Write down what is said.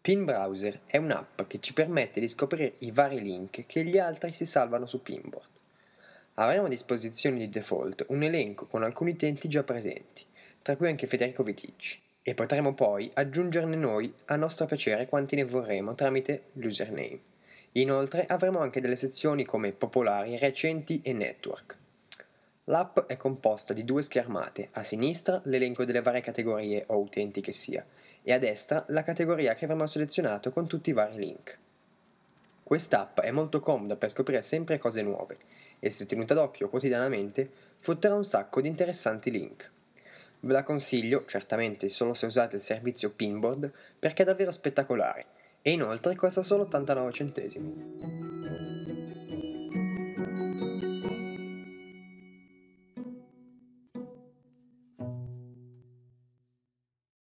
Pin Browser è un'app che ci permette di scoprire i vari link che gli altri si salvano su Pinboard. Avremo a disposizione di default un elenco con alcuni utenti già presenti, tra cui anche Federico Viticci, e potremo poi aggiungerne noi a nostro piacere quanti ne vorremo tramite l'username. Inoltre avremo anche delle sezioni come popolari, recenti e network. L'app è composta di due schermate, a sinistra l'elenco delle varie categorie o utenti che sia, e a destra la categoria che avremo selezionato con tutti i vari link. Quest'app è molto comoda per scoprire sempre cose nuove e se tenuta d'occhio quotidianamente frutterà un sacco di interessanti link. Ve la consiglio, certamente solo se usate il servizio Pinboard, perché è davvero spettacolare e inoltre costa solo 89 centesimi.